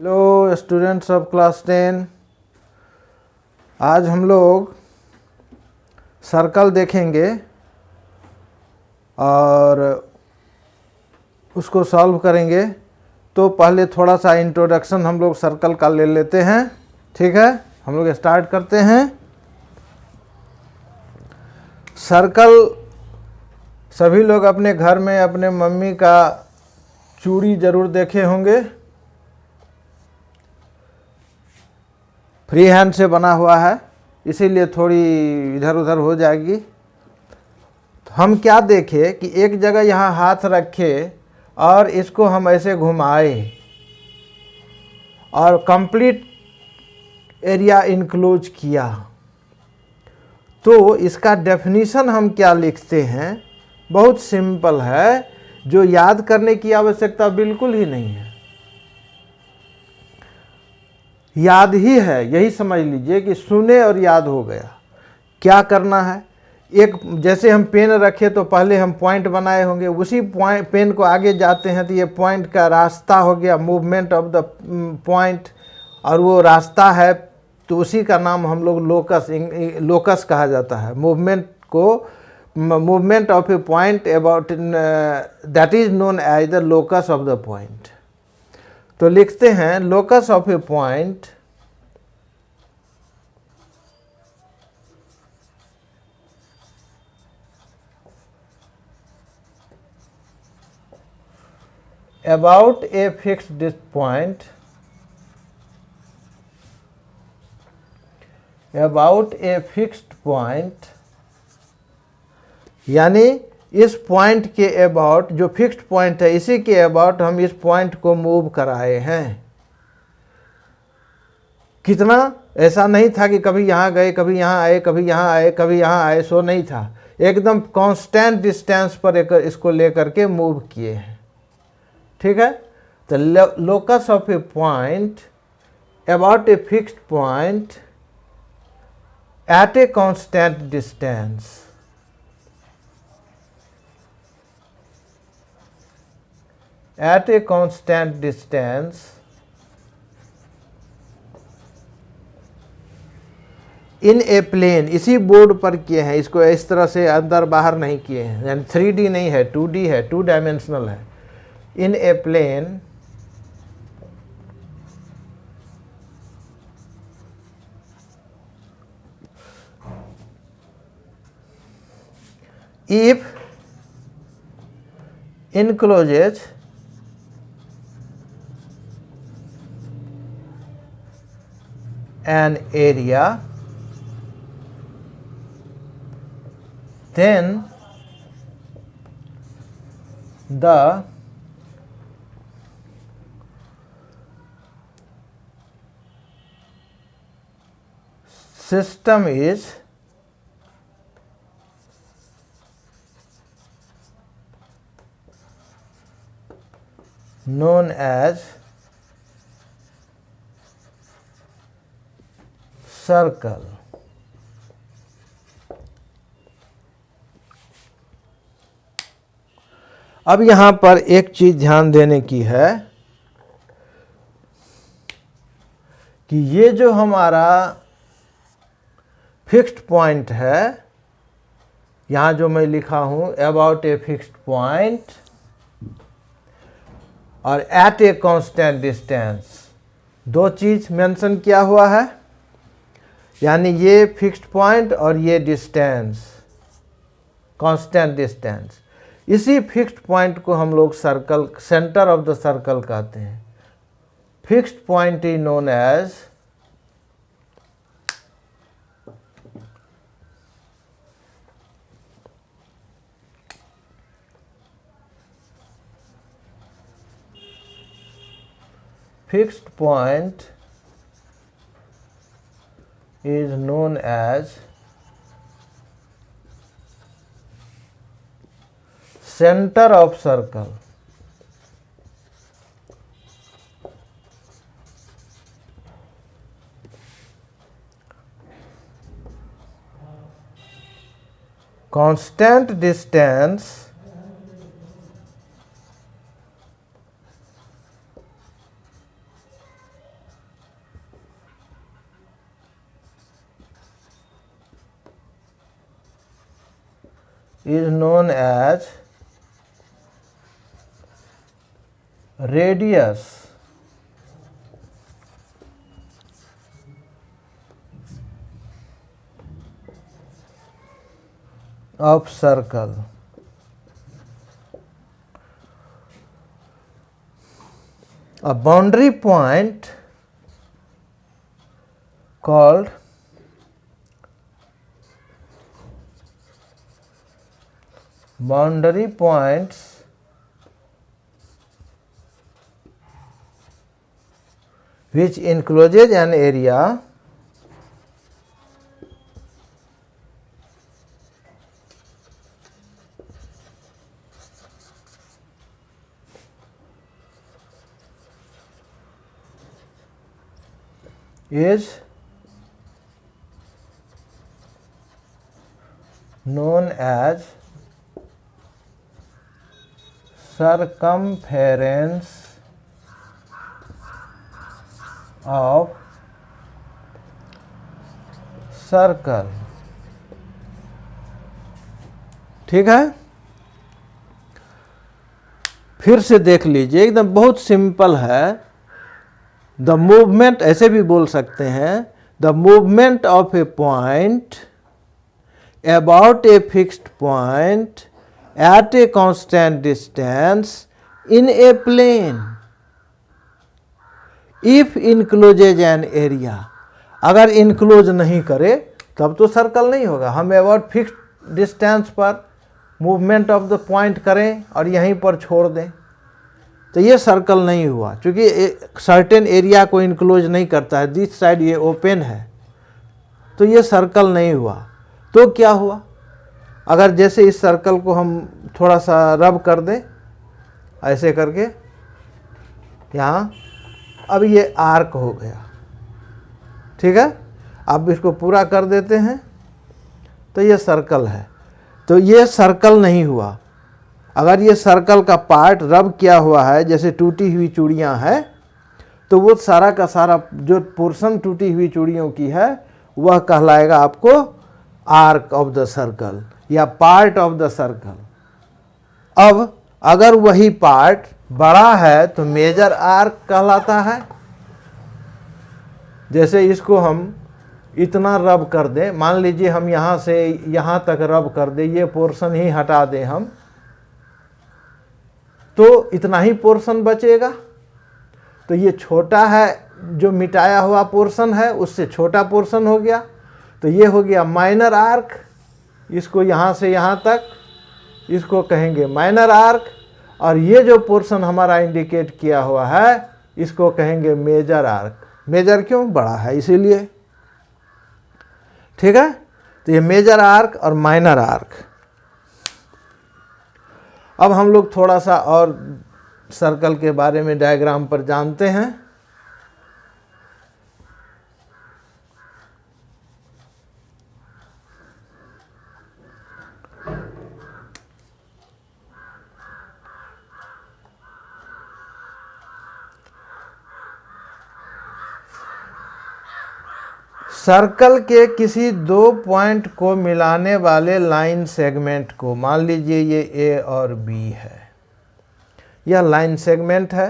Hello students of class 10। आज हम लोग सर्कल देखेंगे और उसको सॉल्व करेंगे। तो पहले थोड़ा सा इंट्रोडक्शन हम लोग सर्कल का ले लेते हैं। ठीक है, हम लोग स्टार्ट करते हैं। सर्कल सभी लोग अपने घर में अपने मम्मी का चूड़ी ज़रूर देखे होंगे। फ्री हैंड से बना हुआ है, इसीलिए थोड़ी इधर उधर हो जाएगी। तो हम क्या देखें कि एक जगह यहाँ हाथ रखे और इसको हम ऐसे घुमाए और कंप्लीट एरिया इनक्लोज किया, तो इसका डेफिनीशन हम क्या लिखते हैं? बहुत सिंपल है, जो याद करने की आवश्यकता बिल्कुल ही नहीं है, याद ही है। यही समझ लीजिए कि सुने और याद हो गया। क्या करना है? एक जैसे हम पेन रखे तो पहले हम पॉइंट बनाए होंगे, उसी पॉइंट पेन को आगे जाते हैं तो ये पॉइंट का रास्ता हो गया, मूवमेंट ऑफ द पॉइंट, और वो रास्ता है तो उसी का नाम हम लोग लोकस कहा जाता है। मूवमेंट को movement of a point about that is known as the locus of the point. तो लिखते हैं locus of a point about a fixed point, about a fixed point, यानी इस पॉइंट के अबाउट, जो फिक्स्ड पॉइंट है इसी के अबाउट हम इस पॉइंट को मूव कराए हैं। कितना? ऐसा नहीं था कि कभी यहाँ गए, कभी यहाँ आए, कभी यहाँ आए, कभी यहाँ आए, सो नहीं था। एकदम कांस्टेंट डिस्टेंस पर इसको लेकर के मूव किए हैं। ठीक है, तो locus of a point about a fixed point at a constant distance, at a constant distance in a plane। इसी बोर्ड पर किए हैं, इसको इस तरह से अंदर बाहर नहीं किए हैं, यानी 3D नहीं है, 2D है, 2 डायमेंशनल है। in a plane if encloses an area, then the system is known as circle. अब यहां पर एक चीज ध्यान देने की है कि ये जो हमारा फिक्स्ड पॉइंट है, यहां जो मैं लिखा हूं अबाउट ए फिक्स्ड पॉइंट और एट ए कांस्टेंट डिस्टेंस, दो चीज मेंशन किया हुआ है, यानी ये फिक्स्ड पॉइंट और ये डिस्टेंस, कांस्टेंट डिस्टेंस। इसी फिक्स्ड पॉइंट को हम लोग circle, centre of the circle कहते हैं। Fixed point is known as fixed point is known as center of circle। constant distance is known as radius of circle. A boundary point called boundary points which encloses an area is known as circumference of circle. ठीक है, फिर से देख लीजिए, एकदम बहुत simple है। The movement, ऐसे भी बोल सकते हैं, the movement of a point about a fixed point at a constant distance in a plane if encloses an area. अगर इनक्लोज नहीं करे तब तो सर्कल नहीं होगा। हम अबाउट फिक्स्ड डिस्टेंस पर मूवमेंट ऑफ द पॉइंट करें और यहीं पर छोड़ दें तो ये सर्कल नहीं हुआ, क्योंकि सर्टेन एरिया को इनक्लोज नहीं करता है। दिस साइड ये ओपन है तो ये सर्कल नहीं हुआ। तो क्या हुआ, अगर जैसे इस सर्कल को हम थोड़ा सा रब कर दें ऐसे करके यहाँ, अब ये आर्क हो गया। ठीक है, अब इसको पूरा कर देते हैं तो ये सर्कल है। तो ये सर्कल नहीं हुआ। अगर ये सर्कल का पार्ट रब किया हुआ है, जैसे टूटी हुई चूड़ियाँ हैं, तो वो सारा का सारा जो पोर्शन टूटी हुई चूड़ियों की है वह कहलाएगा आपको आर्क ऑफ द सर्कल या पार्ट ऑफ द सर्कल। अब अगर वही पार्ट बड़ा है तो मेजर आर्क कहलाता है। जैसे इसको हम इतना रब कर दें, मान लीजिए हम यहाँ से यहाँ तक रब कर दें, ये पोर्शन ही हटा दें हम, तो इतना ही पोर्शन बचेगा। तो ये छोटा है, जो मिटाया हुआ पोर्शन है उससे छोटा पोर्शन हो गया, तो ये हो गया माइनर आर्क। इसको यहाँ से यहाँ तक इसको कहेंगे माइनर आर्क, और ये जो पोर्शन हमारा इंडिकेट किया हुआ है इसको कहेंगे मेजर आर्क। मेजर क्यों, बड़ा है इसीलिए। ठीक है, तो ये मेजर आर्क और माइनर आर्क। अब हम लोग थोड़ा सा और सर्कल के बारे में डायग्राम पर जानते हैं। सर्कल के किसी दो पॉइंट को मिलाने वाले लाइन सेगमेंट को, मान लीजिए ये ए और बी है, यह लाइन सेगमेंट है।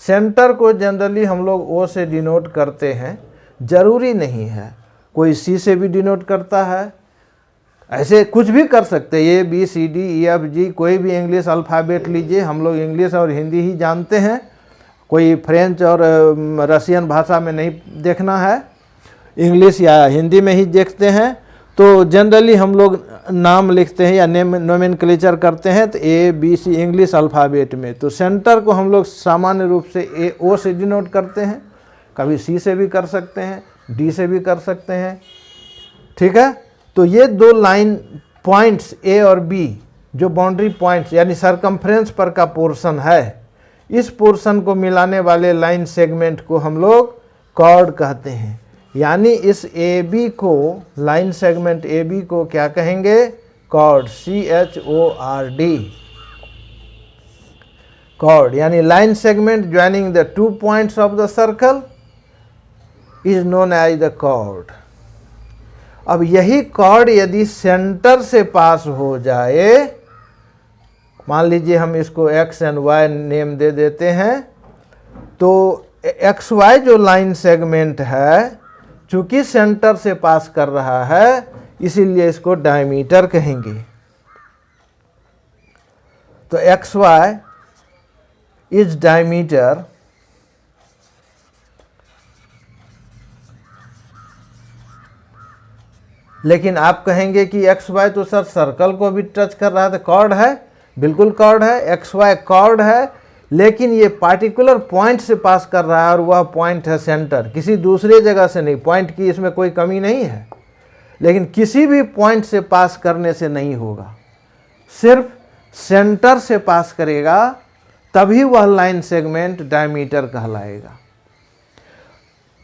सेंटर को जनरली हम लोग ओ से डिनोट करते हैं, ज़रूरी नहीं है, कोई सी से भी डिनोट करता है, ऐसे कुछ भी कर सकते हैं। A B C D E F G, कोई भी इंग्लिश अल्फ़ाबेट लीजिए। हम लोग इंग्लिश और हिंदी ही जानते हैं, कोई फ्रेंच और रशियन भाषा में नहीं देखना है, इंग्लिश या हिंदी में ही देखते हैं। तो जनरली हम लोग नाम लिखते हैं या नोमेनक्लेचर करते हैं तो A B C English alphabet में। तो सेंटर को हम लोग सामान्य रूप से ए ओ से डिनोट करते हैं, कभी सी से भी कर सकते हैं, डी से भी कर सकते हैं। ठीक है, तो ये दो लाइन पॉइंट्स ए और बी, जो बाउंड्री पॉइंट्स यानी सरकमफ्रेंस पर का पोर्शन है, इस पोर्शन को मिलाने वाले लाइन सेगमेंट को हम लोग कॉर्ड कहते हैं। यानी इस ए बी को, लाइन सेगमेंट ए बी को क्या कहेंगे, कॉर्ड, CHORD, कॉर्ड। यानी line segment joining the 2 points of the circle is known as the cord. अब यही कॉर्ड यदि सेंटर से पास हो जाए, मान लीजिए हम इसको एक्स एंड वाई नेम दे देते हैं, तो एक्स वाई जो लाइन सेगमेंट है चूंकि सेंटर से पास कर रहा है इसीलिए इसको डायमीटर कहेंगे। तो एक्स वाई इज डायमीटर लेकिन आप कहेंगे कि एक्स वाई तो सर सर्कल को भी टच कर रहा है, तो कॉर्ड है, बिल्कुल कॉर्ड है, एक्स वाई कॉर्ड है, लेकिन ये पार्टिकुलर पॉइंट से पास कर रहा है और वह पॉइंट है सेंटर, किसी दूसरे जगह से नहीं। पॉइंट की इसमें कोई कमी नहीं है, लेकिन किसी भी पॉइंट से पास करने से नहीं होगा, सिर्फ सेंटर से पास करेगा तभी वह लाइन सेगमेंट डायमीटर कहलाएगा।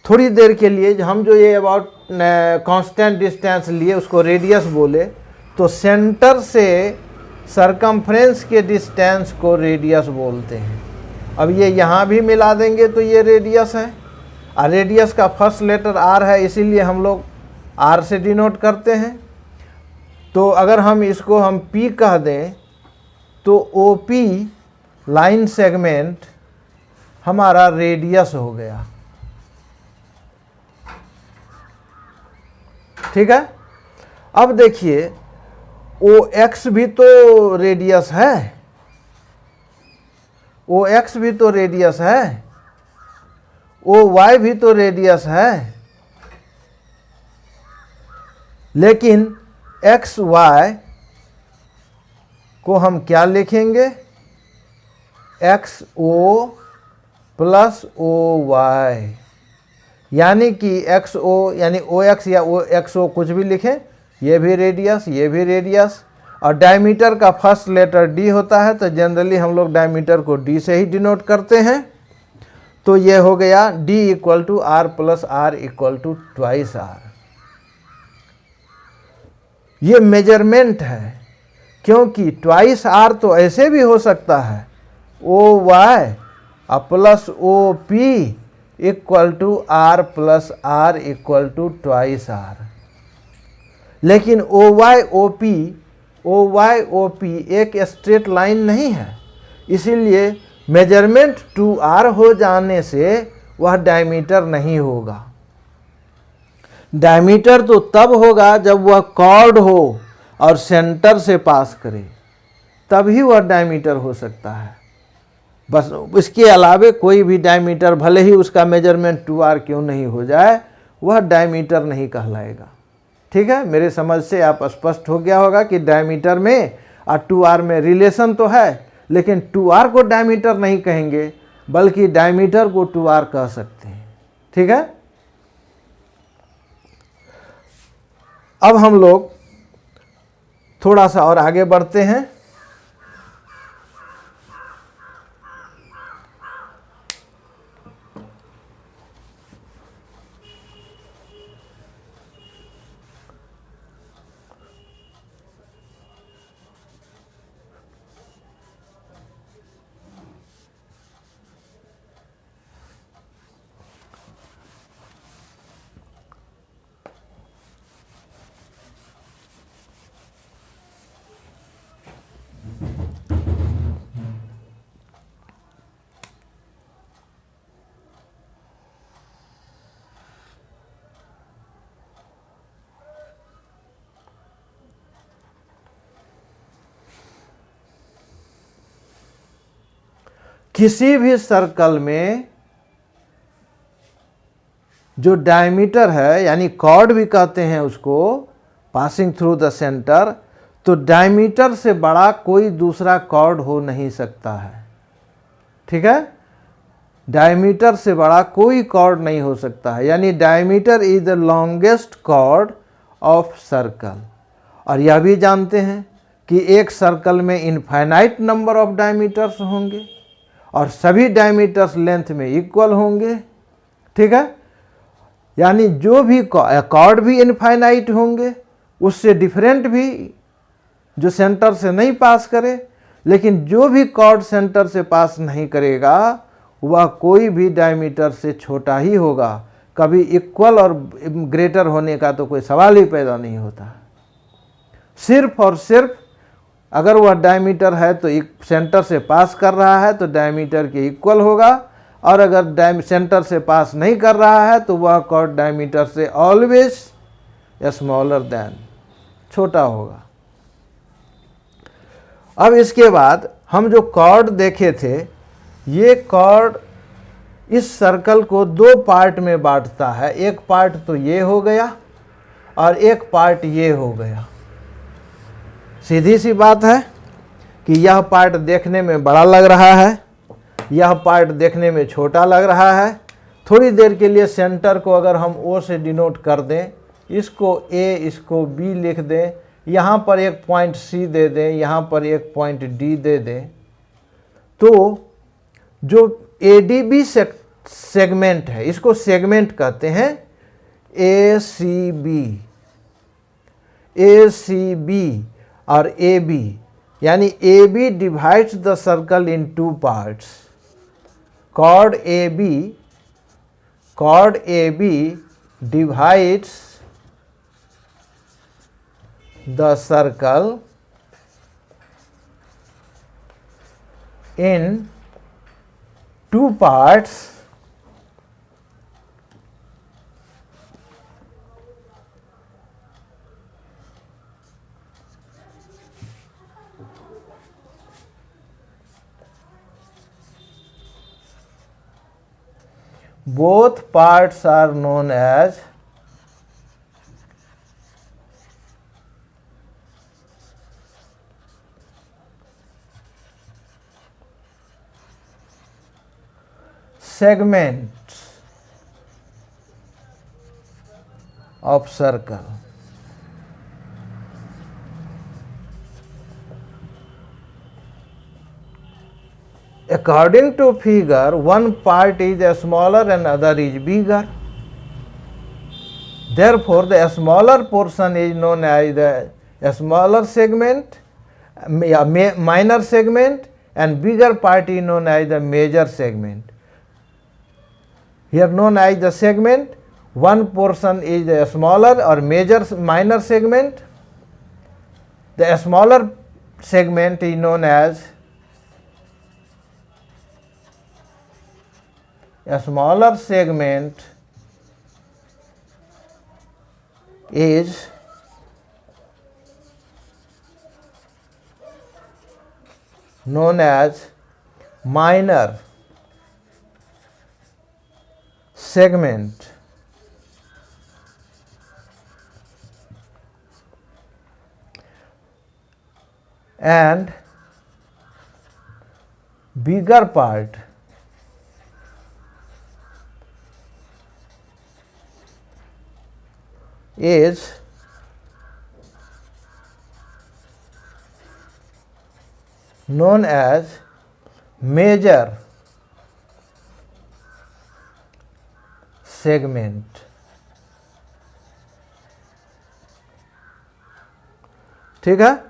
थोड़ी देर के लिए हम जो ये अबाउट कांस्टेंट डिस्टेंस लिए उसको रेडियस बोले, तो सेंटर से सरकमफ्रेंस के डिस्टेंस को रेडियस बोलते हैं। अब ये यहाँ भी मिला देंगे तो ये रेडियस है, और रेडियस का फर्स्ट लेटर आर है इसीलिए हम लोग आर से डिनोट करते हैं। तो अगर हम इसको हम पी कह दें तो ओ पी लाइन सेगमेंट हमारा रेडियस हो गया, ठीक है। अब देखिए ओ एक्स भी तो रेडियस है, ओ एक्स भी तो रेडियस है, ओ वाई भी तो रेडियस है, लेकिन एक्स वाई को हम क्या लिखेंगे, X O plus O Y, यानी कि एक्स ओ यानी ओ एक्स या ओ एक्स ओ कुछ भी लिखें, ये भी रेडियस, ये भी रेडियस, और डायमीटर का फर्स्ट लेटर डी होता है तो जनरली हम लोग डायमीटर को डी से ही डिनोट करते हैं। तो ये हो गया D equal to R plus R equal to twice R. ये मेजरमेंट है, क्योंकि ट्वाइस आर तो ऐसे भी हो सकता है, O Y plus O P equal to R plus R equal to twice R, लेकिन ओ वाई ओ पी एक स्ट्रेट लाइन नहीं है, इसीलिए मेजरमेंट 2r हो जाने से वह डायमीटर नहीं होगा। डायमीटर तो तब होगा जब वह कॉर्ड हो और सेंटर से पास करे, तभी वह डायमीटर हो सकता है। बस इसके अलावे कोई भी डायमीटर भले ही उसका मेजरमेंट 2r क्यों नहीं हो जाए, वह डायमीटर नहीं कहलाएगा। ठीक है, मेरे समझ से आप स्पष्ट हो गया होगा कि डायमीटर में और 2r में रिलेशन तो है, लेकिन 2r को डायमीटर नहीं कहेंगे बल्कि डायमीटर को 2r कह सकते हैं। ठीक है, अब हम लोग थोड़ा सा और आगे बढ़ते हैं। किसी भी सर्कल में जो डायमीटर है, यानी कॉर्ड भी कहते हैं उसको, पासिंग थ्रू द सेंटर, तो डायमीटर से बड़ा कोई दूसरा कॉर्ड हो नहीं सकता है। ठीक है, डायमीटर से बड़ा कोई कॉर्ड नहीं हो सकता है, यानी diameter is the longest chord of circle. और यह भी जानते हैं कि एक सर्कल में इनफाइनाइट नंबर ऑफ डायमीटर्स होंगे और सभी डायमीटर्स लेंथ में इक्वल होंगे। ठीक है, यानी जो भी कॉर्ड भी इनफाइनाइट होंगे, उससे डिफरेंट भी जो सेंटर से नहीं पास करे, लेकिन जो भी कॉर्ड सेंटर से पास नहीं करेगा वह कोई भी डायमीटर से छोटा ही होगा, कभी इक्वल और ग्रेटर होने का तो कोई सवाल ही पैदा नहीं होता। सिर्फ और सिर्फ अगर वह डायमीटर है तो एक सेंटर से पास कर रहा है तो डायमीटर के इक्वल होगा, और अगर सेंटर से पास नहीं कर रहा है तो वह कॉर्ड डायमीटर से ऑलवेज स्मॉलर देन, छोटा होगा। अब इसके बाद हम जो कॉर्ड देखे थे, ये कॉर्ड इस सर्कल को दो पार्ट में बांटता है। एक पार्ट तो ये हो गया और एक पार्ट ये हो गया। सीधी सी बात है कि यह पार्ट देखने में बड़ा लग रहा है, यह पार्ट देखने में छोटा लग रहा है। थोड़ी देर के लिए सेंटर को अगर हम O से डिनोट कर दें, इसको A इसको B लिख दें, यहाँ पर एक पॉइंट C दे दें, यहाँ पर एक पॉइंट D दे दें, तो जो ADB सेगमेंट है, इसको सेगमेंट कहते हैं ACB और AB, यानी AB divides the circle in two parts. Chord AB divides the circle in two parts both parts are known as segments of circle. According to figure, one part is smaller and other is bigger. Therefore, the smaller portion is known as the smaller segment, minor segment, and bigger part is known as the major segment. Here known as the segment, one portion is the smaller or minor segment. The smaller segment is known as a smaller segment is known as minor segment. And bigger part is known as major segment. ठीक है,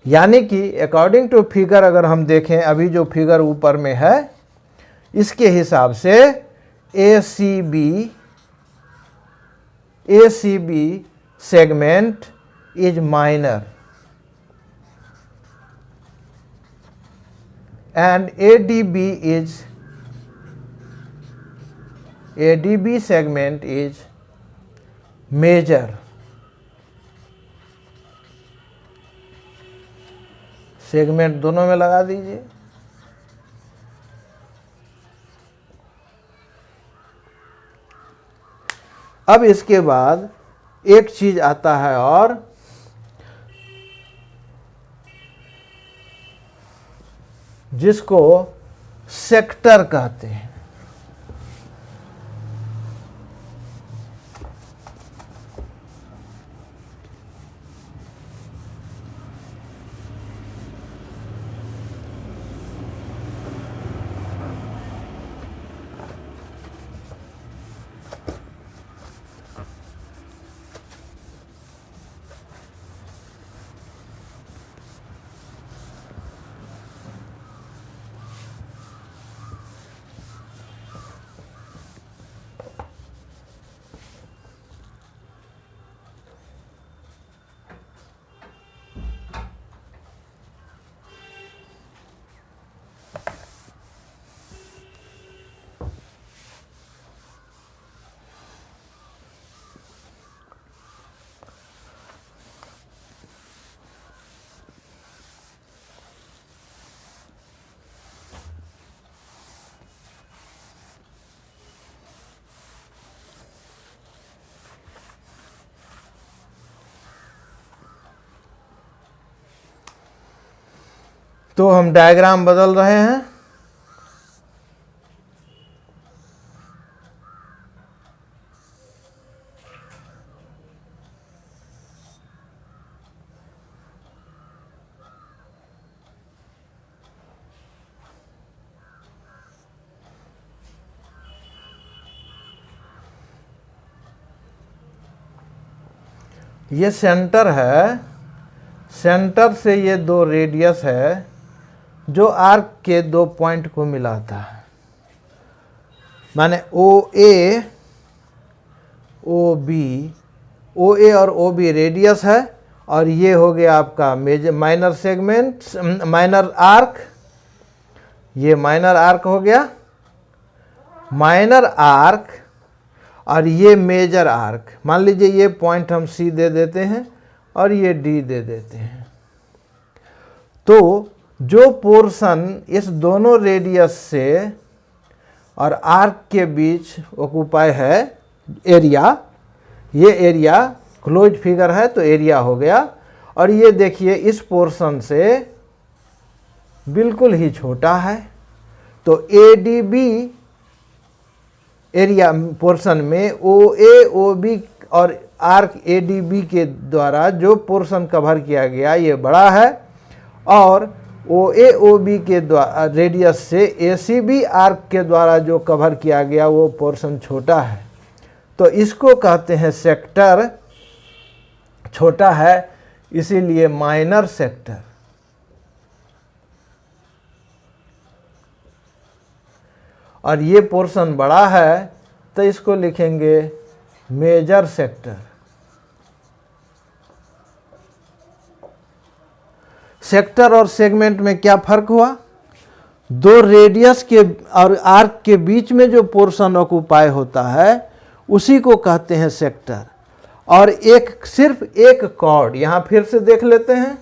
यानी कि according to figure अगर हम देखें, अभी जो figure ऊपर में है इसके हिसाब से ACB segment is minor and ADB segment is major. Segment दोनों में लगा दीजिए। अब इसके बाद एक चीज आता है और जिसको सेक्टर कहते हैं। तो हम डायग्राम बदल रहे हैं। ये सेंटर है, सेंटर से ये दो रेडियस है जो आर्क के दो पॉइंट को मिलाता है, माने OA OB, OA और OB रेडियस है, और ये हो गया आपका major minor segment, minor arc, ये माइनर आर्क हो गया, माइनर आर्क, और ये मेजर आर्क। मान लीजिए ये पॉइंट हम C दे देते हैं और ये D दे देते हैं। तो जो पोर्शन इस दोनों रेडियस से और आर्क के बीच ऑक्युपाई है एरिया, ये एरिया क्लोज फिगर है तो एरिया हो गया, और ये देखिए इस पोर्शन से बिल्कुल ही छोटा है, तो ADB एरिया पोर्शन में OA OB और आर्क ADB के द्वारा जो पोर्शन कवर किया गया ये बड़ा है, और OA OB के द्वारा रेडियस से ACB आर्क के द्वारा जो कवर किया गया वो पोर्शन छोटा है। तो इसको कहते हैं सेक्टर छोटा है, इसीलिए माइनर सेक्टर। और ये पोर्शन बड़ा है तो इसको लिखेंगे मेजर सेक्टर। सेक्टर और सेगमेंट में क्या फर्क हुआ? दो रेडियस के और आर्क के बीच में जो पोर्शन ऑक्युपाई होता है उसी को कहते हैं सेक्टर। और एक सिर्फ एक कॉर्ड, यहाँ फिर से देख लेते हैं,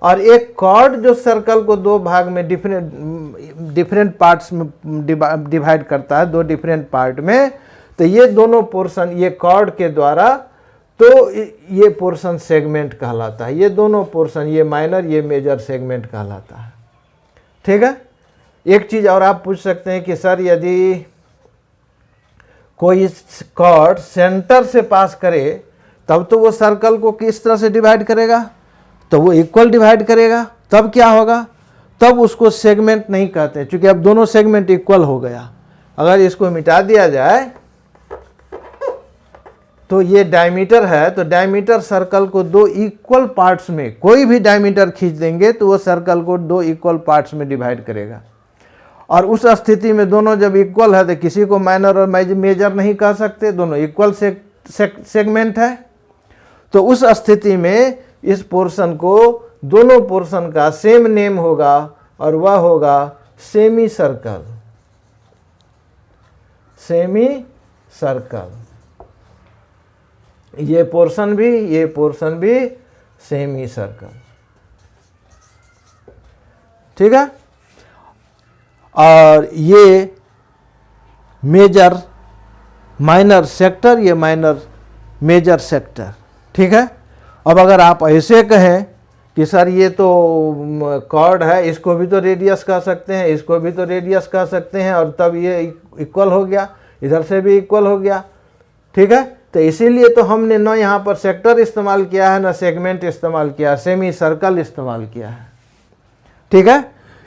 और एक कॉर्ड जो सर्कल को दो भाग में डिफरेंट पार्ट्स में डिवाइड करता है, दो डिफरेंट पार्ट में, तो ये दोनों पोर्शन ये कॉर्ड के द्वारा, तो ये पोर्शन सेगमेंट कहलाता है। ये दोनों पोर्शन, ये माइनर ये मेजर सेगमेंट कहलाता है। ठीक है। एक चीज़ और आप पूछ सकते हैं कि सर यदि कोई कॉर्ड सेंटर से पास करे तब तो वो सर्कल को किस तरह से डिवाइड करेगा? तो वो इक्वल डिवाइड करेगा, तब क्या होगा? तब उसको सेगमेंट नहीं कहते, क्योंकि अब दोनों सेगमेंट इक्वल हो गया। अगर इसको मिटा दिया जाए तो ये डायमीटर है, तो डायमीटर सर्कल को दो इक्वल पार्ट्स में, कोई भी डायमीटर खींच देंगे तो वो सर्कल को दो इक्वल पार्ट्स में डिवाइड करेगा। और उस स्थिति में दोनों जब इक्वल है तो किसी को माइनर और मेजर नहीं कह सकते, दोनों इक्वल सेगमेंट है। तो उस स्थिति में इस पोर्शन को, दोनों पोर्शन का सेम नेम होगा और वह होगा सेमी सर्कल। सेमी सर्कल, ये पोर्शन भी सेमी सर्कल। ठीक है। और ये मेजर माइनर सेक्टर, ये माइनर मेजर सेक्टर। ठीक है। अब अगर आप ऐसे कहें कि सर ये तो कॉर्ड है, इसको भी तो रेडियस कह सकते हैं, इसको भी तो रेडियस कह सकते हैं, और तब ये इक्वल हो गया, इधर से भी इक्वल हो गया। ठीक है। तो इसीलिए तो हमने न यहाँ पर सेक्टर इस्तेमाल किया है, न सेगमेंट इस्तेमाल किया है, सेमी सर्कल इस्तेमाल किया है। ठीक है।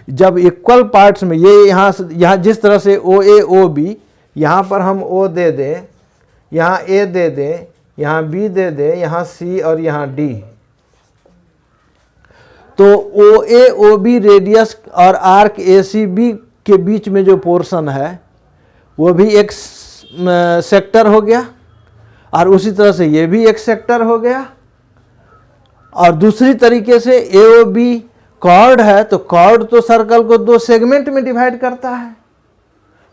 जब इक्वल पार्ट्स में ये यहाँ जिस तरह से OA OB, यहाँ पर हम O दे दें, यहाँ A दे दें, यहाँ B दे दें, यहाँ C और यहाँ D, तो OA OB रेडियस और आर्क ACB के बीच में जो पोर्शन है वो भी एक सेक्टर हो गया, और उसी तरह से ये भी एक सेक्टर हो गया। और दूसरी तरीके से AOB कॉर्ड है, तो कॉर्ड तो सर्कल को दो सेगमेंट में डिवाइड करता है,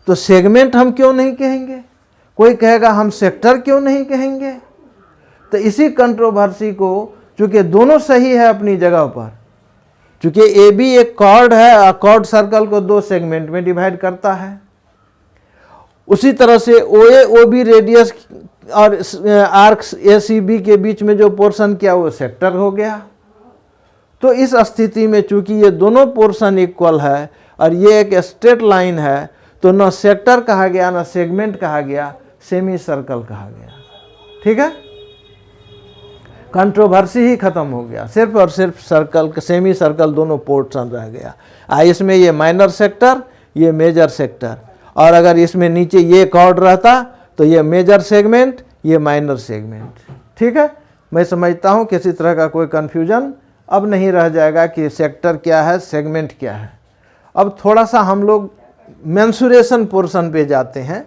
तो सेगमेंट हम क्यों नहीं कहेंगे? कोई कहेगा हम सेक्टर क्यों नहीं कहेंगे? तो इसी कंट्रोवर्सी को, चूंकि दोनों सही है अपनी जगह पर, चूंकि AB एक कॉर्ड है और कॉर्ड सर्कल को दो सेगमेंट में डिवाइड करता है, उसी तरह से OA OB रेडियस और आर्क ACB के बीच में जो पोर्शन किया वो सेक्टर हो गया। तो इस स्थिति में चूंकि ये दोनों पोर्शन इक्वल है और ये एक स्ट्रेट लाइन है, तो न सेक्टर कहा गया न सेगमेंट कहा गया, सेमी सर्कल कहा गया। ठीक है, कंट्रोवर्सी ही खत्म हो गया, सिर्फ और सिर्फ सर्कल, सेमी सर्कल दोनों पोर्शन रह गया। इसमें ये माइनर सेक्टर, ये मेजर सेक्टर, और अगर इसमें नीचे ये कॉर्ड रहता तो ये मेजर सेगमेंट, ये माइनर सेगमेंट। ठीक है, मैं समझता हूँ किसी तरह का कोई कन्फ्यूजन अब नहीं रह जाएगा कि सेक्टर क्या है, सेगमेंट क्या है। अब थोड़ा सा हम लोग मेंसुरेशन पोर्शन पे जाते हैं।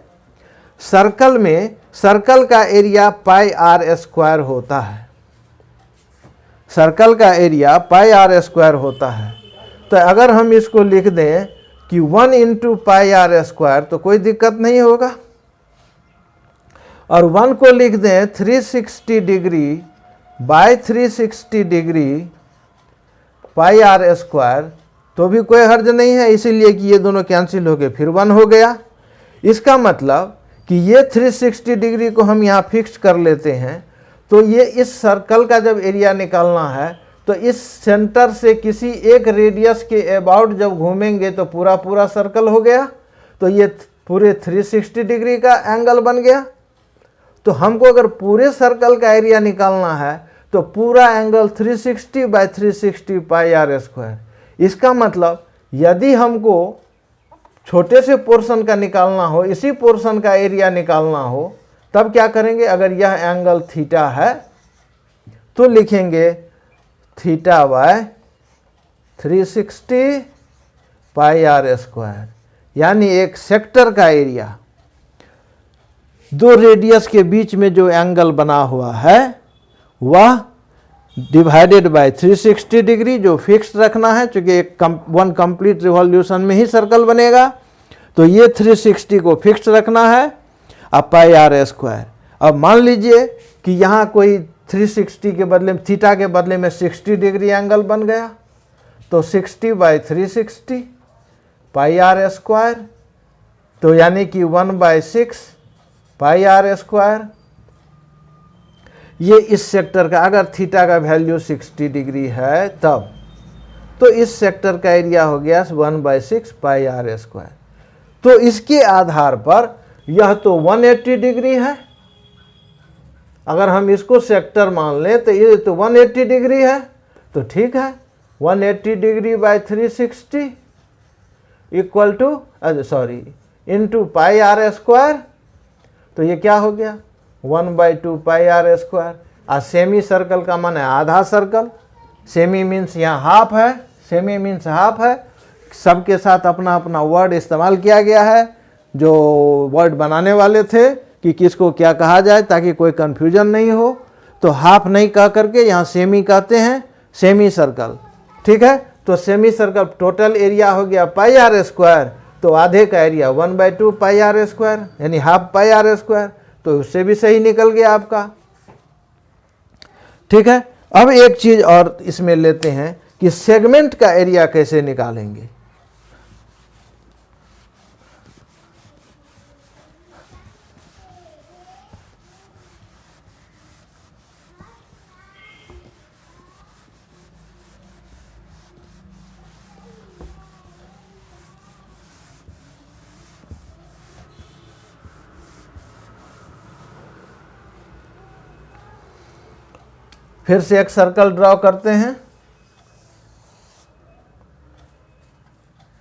सर्कल में सर्कल का एरिया पाई आर स्क्वायर होता है, सर्कल का एरिया पाई आर स्क्वायर होता है। तो अगर हम इसको लिख दें कि 1 इंटू पाई आर स्क्वायर तो कोई दिक्कत नहीं होगा, और 1 को लिख दें 360 degree by 360 degree pi R square तो भी कोई हर्ज नहीं है, इसीलिए कि ये दोनों कैंसिल हो गए, फिर 1 हो गया। इसका मतलब कि ये 360 डिग्री को हम यहाँ फिक्स कर लेते हैं, तो ये इस सर्कल का जब एरिया निकालना है तो इस सेंटर से किसी एक रेडियस के अबाउट जब घूमेंगे तो पूरा पूरा सर्कल हो गया, तो ये पूरे 360 डिग्री का एंगल बन गया। तो हमको अगर पूरे सर्कल का एरिया निकालना है तो पूरा angle 360 by 360 pi R square. इसका मतलब यदि हमको छोटे से पोर्शन का निकालना हो, इसी पोर्शन का एरिया निकालना हो, तब क्या करेंगे, अगर यह एंगल थीटा है तो लिखेंगे theta by 360 pi R square, यानी एक सेक्टर का एरिया, दो रेडियस के बीच में जो एंगल बना हुआ है वह डिवाइडेड बाय 360 डिग्री, जो फिक्स रखना है क्योंकि एक 1 कंप्लीट रिवॉल्यूशन में ही सर्कल बनेगा, तो ये 360 को फिक्स रखना है, अब पाई आर स्क्वायर। अब मान लीजिए कि यहाँ कोई 360 के बदले में, थीटा के बदले में 60 डिग्री एंगल बन गया, तो 60 बाय 360 पाई आर स्क्वायर, तो यानी कि 1/6 पाई आर स्क्वायर। ये इस सेक्टर का, अगर थीटा का वैल्यू 60 डिग्री है तब, तो इस सेक्टर का एरिया हो गया 1/6 पाई आर स्क्वायर। तो इसके आधार पर यह तो 180 डिग्री है, अगर हम इसको सेक्टर मान लें तो ये तो 180 डिग्री है, तो ठीक है, 180 degree by 360 equal to into pi R square, तो ये क्या हो गया 1/2 पाई आर स्क्वायर। और सेमी सर्कल का मान है आधा सर्कल, सेमी मीन्स यहाँ हाफ है, सेमी मीन्स हाफ है। सबके साथ अपना अपना वर्ड इस्तेमाल किया गया है, जो वर्ड बनाने वाले थे कि किसको क्या कहा जाए ताकि कोई कन्फ्यूजन नहीं हो, तो हाफ नहीं कह करके यहाँ सेमी कहते हैं, सेमी सर्कल। ठीक है, तो सेमी सर्कल टोटल एरिया हो गया पाई आर स्क्वायर, तो आधे का एरिया 1/2 पाई आर स्क्वायर, यानी हाफ पाई आर स्क्वायर, तो उससे भी सही निकल गया आपका। ठीक है, अब एक चीज और इसमें लेते हैं कि सेगमेंट का एरिया कैसे निकालेंगे। फिर से एक सर्कल ड्रॉ करते हैं,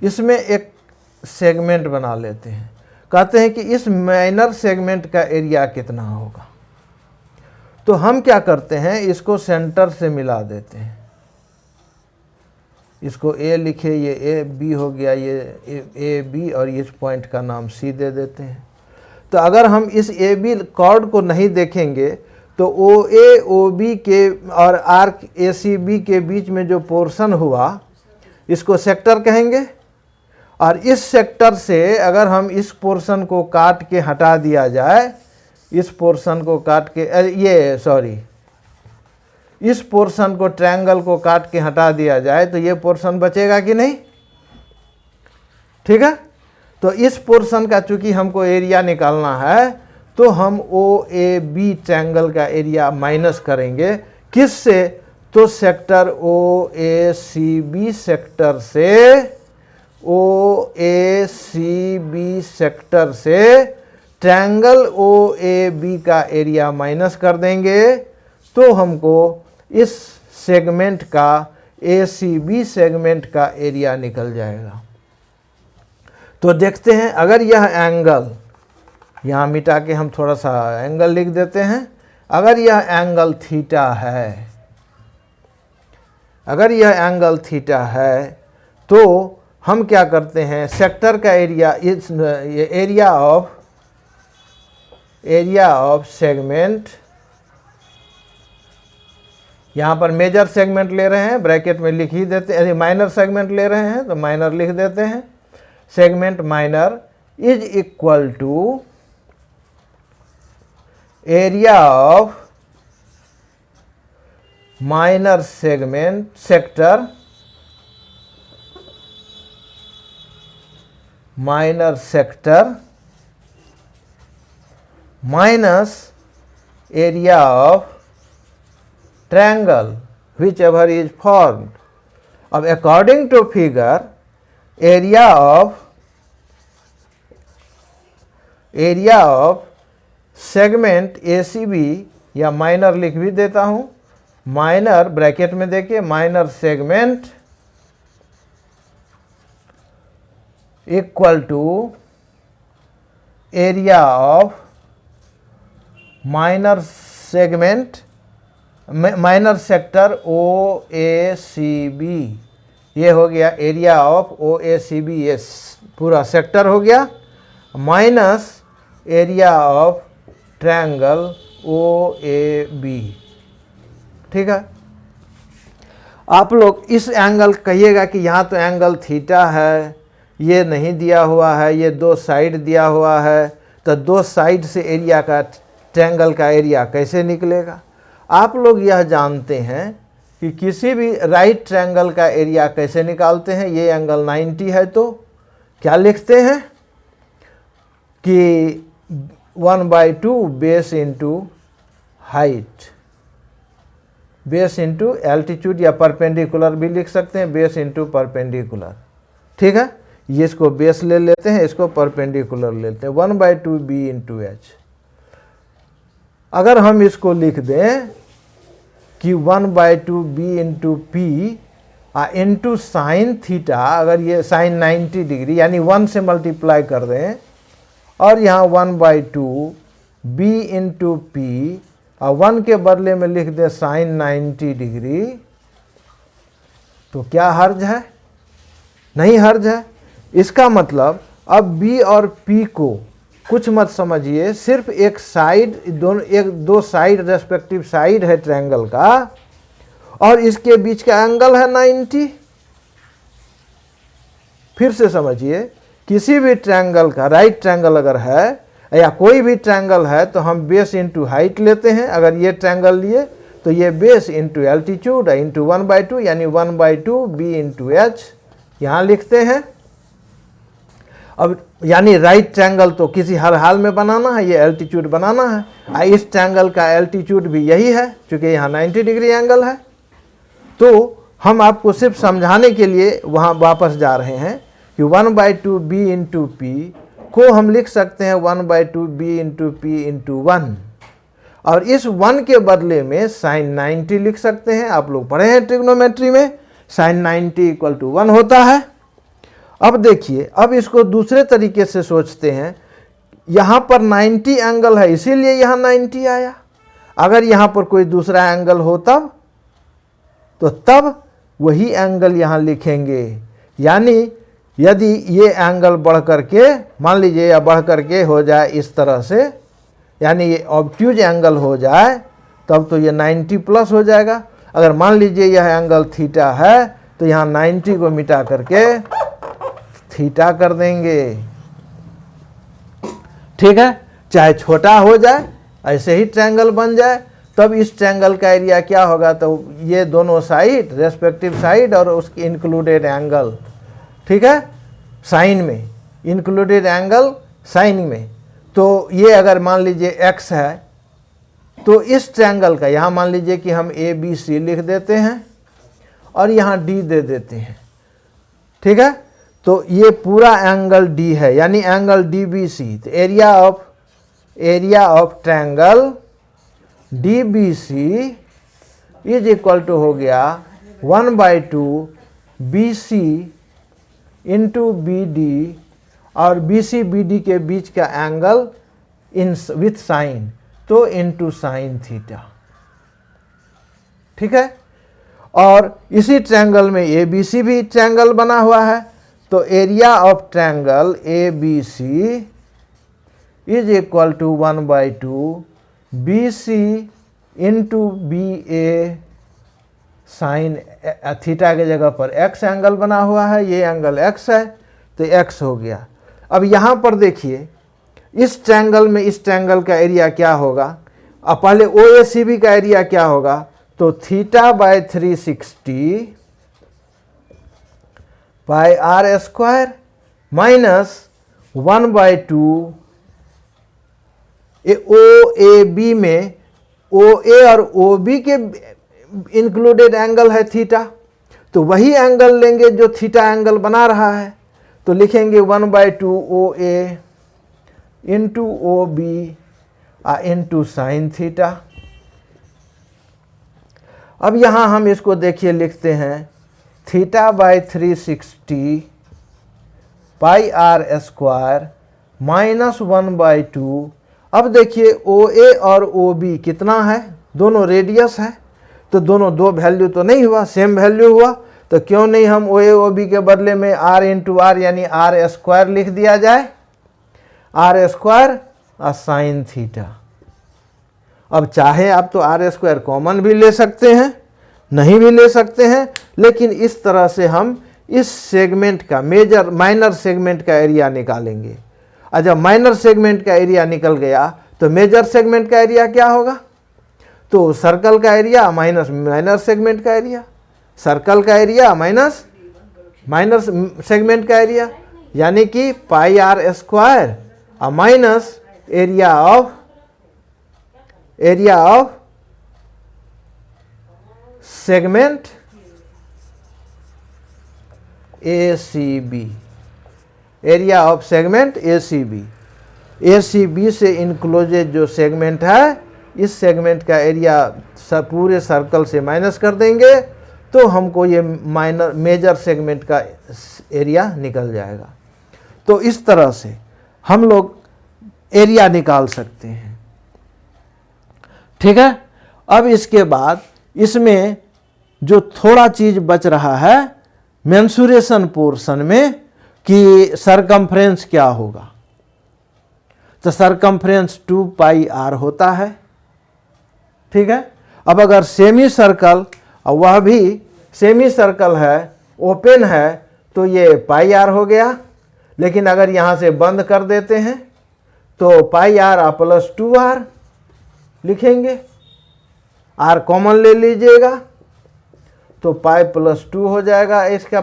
इसमें एक सेगमेंट बना लेते हैं, कहते हैं कि इस माइनर सेगमेंट का एरिया कितना होगा। तो हम क्या करते हैं, इसको सेंटर से मिला देते हैं, इसको ए लिखे, ये ए बी हो गया, ये ए बी, और इस पॉइंट का नाम सी दे देते हैं। तो अगर हम इस ए बी कॉर्ड को नहीं देखेंगे तो ओ ए ओ बी के और आर्क ए सी बी के बीच में जो पोर्शन हुआ इसको सेक्टर कहेंगे, और इस सेक्टर से अगर हम इस पोर्शन को काट के हटा दिया जाए, इस पोर्शन को काट के इस पोर्शन को, ट्रायंगल को काट के हटा दिया जाए तो ये पोर्शन बचेगा कि नहीं। ठीक है, तो इस पोर्शन का चूंकि हमको एरिया निकालना है तो हम ओ ए बी ट्रायंगल का एरिया माइनस करेंगे, किससे, तो sector O A C B sector से ट्रायंगल ओ ए बी का एरिया माइनस कर देंगे तो हमको इस सेगमेंट का ए सी बी सेगमेंट का एरिया निकल जाएगा। तो देखते हैं, अगर यह एंगल, यहाँ मिटा के हम थोड़ा सा एंगल लिख देते हैं, अगर यह एंगल थीटा है, अगर यह एंगल थीटा है तो हम क्या करते हैं, सेक्टर का एरिया, इस एरिया ऑफ सेगमेंट, यहाँ पर मेजर सेगमेंट ले रहे हैं, ब्रैकेट में लिख ही देते हैं, माइनर सेगमेंट ले रहे हैं तो माइनर लिख देते हैं, segment minor is equal to area of minor segment sector minus area of triangle whichever is formed. अब according to figure, area of segment ACB या माइनर लिख भी देता हूं, माइनर ब्रैकेट में देखिए, minor segment equal to area of minor segment, minor sector O A C B, ये हो गया area of O A C B, ये पूरा सेक्टर हो गया, minus area of triangle O A B. ठीक है, आप लोग इस एंगल कहिएगा कि यहाँ तो एंगल थीटा है, ये नहीं दिया हुआ है, ये दो साइड दिया हुआ है, तो दो साइड से एरिया का, ट्रायंगल का एरिया कैसे निकलेगा। आप लोग यह जानते हैं कि किसी भी राइट ट्रायंगल का एरिया कैसे निकालते हैं। ये एंगल 90 है तो क्या लिखते हैं कि 1/2 base into height, base into altitude, या परपेंडिकुलर भी लिख सकते हैं, बेस इंटू परपेंडिकुलर। ठीक है, ये इसको बेस ले लेते हैं, इसको परपेंडिकुलर लेते हैं, 1/2 बी इंटू एच। अगर हम इसको लिख दें कि 1/2 B into P into sine theta, अगर ये साइन 90 डिग्री यानी 1 से मल्टीप्लाई कर दें, और यहाँ 1/2 बी इंटू पी, और 1 के बदले में लिख दें साइन 90 डिग्री, तो क्या हर्ज है? नहीं हर्ज है। इसका मतलब अब b और p को कुछ मत समझिए, सिर्फ एक साइड, दो साइड रेस्पेक्टिव साइड है ट्रायंगल का, और इसके बीच का एंगल है 90। फिर से समझिए, किसी भी ट्रायंगल का, राइट ट्रायंगल अगर है या कोई भी ट्रायंगल है तो हम बेस इंटू हाइट लेते हैं। अगर ये ट्रायंगल लिए तो ये बेस इंटू एल्टीट्यूड इंटू 1/2 यानी 1/2 बी इंटू एच यहाँ लिखते हैं। अब यानी राइट ट्रायंगल तो किसी हर हाल में बनाना है, ये एल्टीट्यूड बनाना है। इस ट्रायंगल का एल्टीट्यूड भी यही है, क्योंकि यहाँ 90 डिग्री एंगल है। तो हम आपको सिर्फ समझाने के लिए वहाँ वापस जा रहे हैं कि 1/2 बी इंटू पी को हम लिख सकते हैं 1/2 बी इंटू पी इंटू 1, और इस 1 के बदले में साइन 90 लिख सकते हैं। आप लोग पढ़े हैं ट्रिग्नोमेट्री में, साइन 90 इक्वल टू 1 होता है। अब देखिए, अब इसको दूसरे तरीके से सोचते हैं। यहाँ पर 90 एंगल है, इसीलिए यहाँ 90 आया। अगर यहाँ पर कोई दूसरा एंगल हो तब वही एंगल यहाँ लिखेंगे। यानी यदि ये एंगल बढ़ करके, मान लीजिए या बढ़ करके हो जाए इस तरह से, यानी ये ऑब्ट्यूज एंगल हो जाए, तब तो ये 90 प्लस हो जाएगा। अगर मान लीजिए यह एंगल थीटा है तो यहाँ 90 को मिटा करके थीटा कर देंगे। ठीक है, चाहे छोटा हो जाए, ऐसे ही ट्रायंगल बन जाए, तब इस ट्रायंगल का एरिया क्या होगा, तो ये दोनों साइड, रेस्पेक्टिव साइड और उसकी इंक्लूडेड एंगल, ठीक है, साइन में, इंक्लूडेड एंगल साइन में। तो ये अगर मान लीजिए x है, तो इस ट्रायंगल का यहाँ मान लीजिए कि हम ABC लिख देते हैं और यहाँ D दे देते हैं, ठीक है। तो ये पूरा एंगल D है, यानी एंगल DBC। तो area of triangle DBC is equal to हो गया 1/2 BC इंटू BD, और BC BD के बीच का एंगल इन विथ साइन, तो इंटू साइन थीटा, ठीक है। और इसी ट्रायंगल में ABC भी ट्रायंगल बना हुआ है, तो area of triangle ABC is equal to 1/2 BC into BA sine theta के जगह पर x एंगल बना हुआ है, ये एंगल x है, तो x हो गया। अब यहाँ पर देखिए इस ट्रायंगल में इस ट्रायंगल का एरिया क्या होगा। अब पहले OACB का एरिया क्या होगा, तो θ/360 पाई r स्क्वायर माइनस 1/2 OAB में OA और OB के इंक्लूडेड एंगल है थीटा, तो वही एंगल लेंगे जो थीटा एंगल बना रहा है, तो लिखेंगे 1/2 OA into OB into sine theta. अब यहाँ हम इसको देखिए लिखते हैं θ/360 पाई r स्क्वायर माइनस 1/2। अब देखिए OA और OB कितना है, दोनों रेडियस है, तो दोनों दो वैल्यू तो नहीं हुआ, सेम वैल्यू हुआ, तो क्यों नहीं हम OA OB के बदले में r इंटू r यानी r स्क्वायर लिख दिया जाए, r स्क्वायर और साइन थीटा। अब चाहे आप तो r स्क्वायर कॉमन भी ले सकते हैं, नहीं भी ले सकते हैं, लेकिन इस तरह से हम इस सेगमेंट का माइनर सेगमेंट का एरिया निकालेंगे। और जब माइनर सेगमेंट का एरिया निकल गया तो मेजर सेगमेंट का एरिया क्या होगा, तो सर्कल का एरिया माइनस माइनर सेगमेंट का एरिया, सर्कल का एरिया माइनस माइनर सेगमेंट का एरिया, यानी कि पाई r स्क्वायर और minus area of segment ACB, area of segment ACB से इनक्लोजेड जो सेगमेंट है, इस सेगमेंट का एरिया पूरे सर्कल से माइनस कर देंगे तो हमको ये मेजर सेगमेंट का एरिया निकल जाएगा। तो इस तरह से हम लोग एरिया निकाल सकते हैं, ठीक है। अब इसके बाद इसमें जो थोड़ा चीज बच रहा है मेंसुरेशन पोर्शन में कि सरकमफ्रेंस क्या होगा, तो सरकमफ्रेंस 2 पाई r होता है, ठीक है। अब अगर सेमी सर्कल, और वह भी सेमी सर्कल है, ओपन है, तो ये पाई r हो गया। लेकिन अगर यहाँ से बंद कर देते हैं तो पाई r प्लस 2r लिखेंगे, r कॉमन ले लीजिएगा तो पाई प्लस 2 हो जाएगा इसका